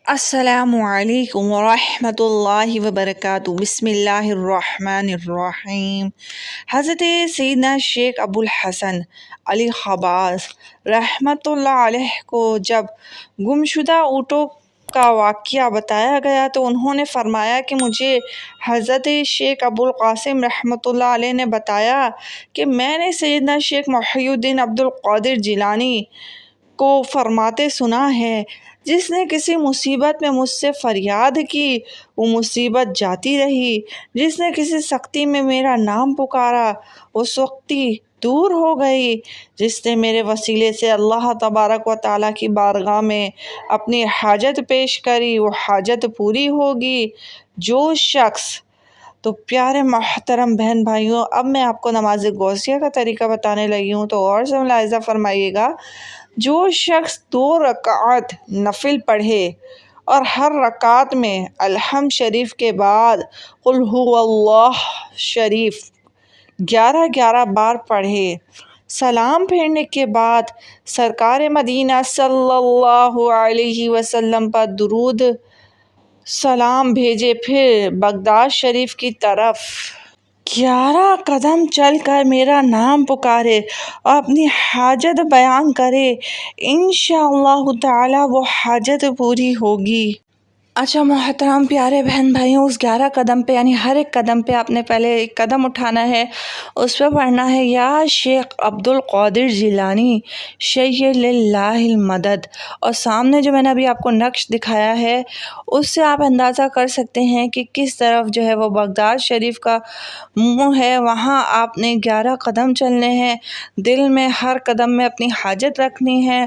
السلام علیکم ورحمۃ اللہ وبرکاتہ۔ بسم اللہ الرحمن الرحیم۔ حضرت سیدنا شیخ ابو الحسن علی خباز رحمۃ اللہ علیہ کو جب گمشدہ اونٹوں کا واقعہ بتایا گیا تو انہوں نے فرمایا کہ مجھے حضرت شیخ ابو القاسم رحمۃ اللہ علیہ نے بتایا کہ میں نے سیدنا شیخ محی الدین عبد القادر جیلانی کو فرماتے سنا ہے، جس نے کسی مصیبت میں مجھ سے فریاد کی وہ مصیبت جاتی رہی، جس نے کسی سختی میں میرا نام پکارا وہ سختی دور ہو گئی، جس نے میرے وسیلے سے اللہ تبارک و تعالیٰ کی بارگاہ میں اپنی حاجت پیش کری وہ حاجت پوری ہوگی۔ جو شخص تو پیارے محترم بہن بھائیوں، اب میں آپ کو نماز غوثیہ کا طریقہ بتانے لگی ہوں تو غور سے ملاحظہ فرمائیے گا۔ جو شخص 2 رکعت نفل پڑھے اور ہر رکعت میں الحمد شریف کے بعد قل هو اللہ شریف 11 بار پڑھے، سلام پھیرنے کے بعد سرکار مدینہ صلی اللہ علیہ وسلم پر درود سلام بھیجے، پھر بغداد شریف کی طرف 11 قدم چل کر میرا نام پکارے اور اپنی حاجت بیان کرے، انشاءاللہ تعالی وہ حاجت پوری ہوگی۔ اچھا محترم پیارے بہن بھائیوں، اس 11 قدم پہ یعنی ہر ایک قدم پہ آپ نے پہلے ایک قدم اٹھانا ہے، اس پہ پڑھنا ہے یا شیخ عبد القادر جیلانی شیء للہ المدد، اور سامنے جو میں نے ابھی آپ کو نقش دکھایا ہے اس سے آپ اندازہ کر سکتے ہیں کہ کس طرف جو ہے وہ بغداد شریف کا منہ ہے، وہاں آپ نے 11 قدم چلنے ہیں، دل میں ہر قدم میں اپنی حاجت رکھنی ہے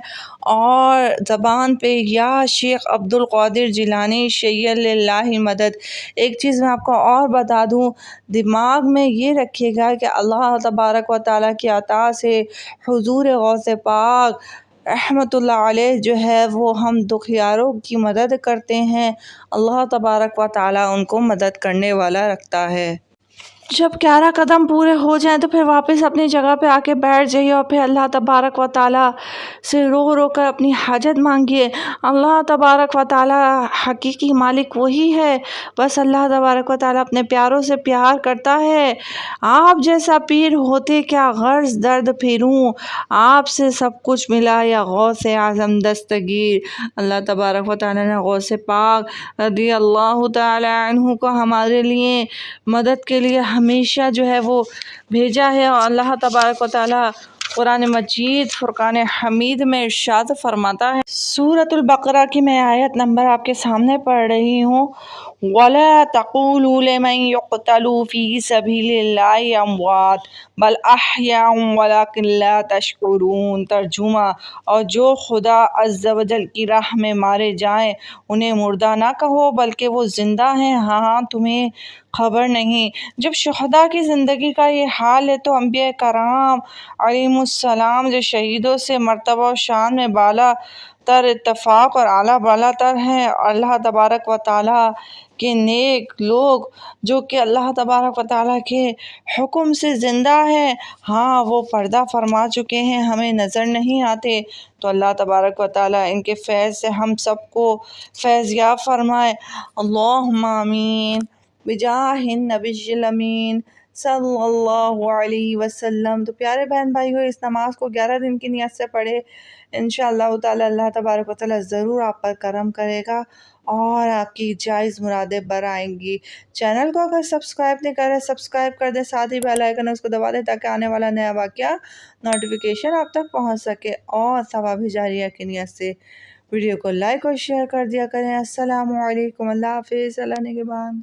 اور زبان پہ یا شیخ عبد القادر جیلانی شیء للہ المدد۔ ایک چیز میں آپ کو اور بتا دوں، دماغ میں یہ رکھیے گا کہ اللہ تبارک و تعالیٰ کی عطا سے حضور غوث پاک رحمۃ اللہ علیہ جو ہے وہ ہم دکھیاروں کی مدد کرتے ہیں، اللہ تبارک و تعالیٰ ان کو مدد کرنے والا رکھتا ہے۔ جب 11 قدم پورے ہو جائیں تو پھر واپس اپنی جگہ پہ آ کے بیٹھ جائیے اور پھر اللہ تبارک و تعالیٰ سے رو کر اپنی حاجت مانگیے۔ اللہ تبارک و تعالیٰ حقیقی مالک وہی ہے، بس اللہ تبارک و تعالیٰ اپنے پیاروں سے پیار کرتا ہے۔ آپ جیسا پیر ہوتے کیا غرض درد پھروں، آپ سے سب کچھ ملا یا غوث اعظم دستگیر۔ اللہ تبارک و تعالیٰ نے غوث پاک رضی اللہ تعالیٰ عنہ کو ہمارے لیے مدد کے لیے ہمیشہ جو ہے وہ بھیجا ہے، اور اللہ تبارک و تعالیٰ قرآن مجید فرقان حمید میں ارشاد فرماتا ہے۔ سورۃ البقرہ کی میں آیت نمبر آپ کے سامنے پڑھ رہی ہوں، وَلَا تَقُولُوا لِمَن يُقْتَلُ فِي سَبِيلِ اللَّهِ أَمْوَاتٌ بَلْ أَحْيَاءٌ وَلَٰكِن لَّا تَشْعُرُونَ۔ ترجمہ، اور جو خدا عز و جل کی راہ میں مارے جائیں انہیں مردہ نہ کہو بلکہ وہ زندہ ہیں، ہاں تمہیں خبر نہیں۔ جب شہداء کی زندگی کا یہ حال ہے تو انبیاء کرام علیہم السلام جو شہیدوں سے مرتبہ و شان میں بالا تر اتفاق اور اعلیٰ بالا تر ہیں، اللہ تبارک و تعالیٰ کے نیک لوگ جو کہ اللہ تبارک و تعالیٰ کے حکم سے زندہ ہیں، ہاں وہ پردہ فرما چکے ہیں، ہمیں نظر نہیں آتے، تو اللہ تبارک و تعالیٰ ان کے فیض سے ہم سب کو فیض یاب فرمائے، اللہم آمین بجاہ النبی الامین صلی اللہ علیہ وسلم۔ تو پیارے بہن بھائیو، اس نماز کو 11 دن کی نیت سے پڑھے، انشاءاللہ تعالی اللہ تبارک و تعالی ضرور آپ پر کرم کرے گا اور آپ کی جائز مرادیں بر آئیں گی۔ چینل کو اگر سبسکرائب نہیں کرے سبسکرائب کر دیں، ساتھ ہی بیل آئیکن اس کو دبا دیں تاکہ آنے والا نیا واقعہ نوٹیفیکیشن آپ تک پہنچ سکے، اور ثواب جاریہ کی نیت سے ویڈیو کو لائک اور شیئر کر دیا کریں۔ السلام علیکم، اللہ حافظ، اللہ نگہبان۔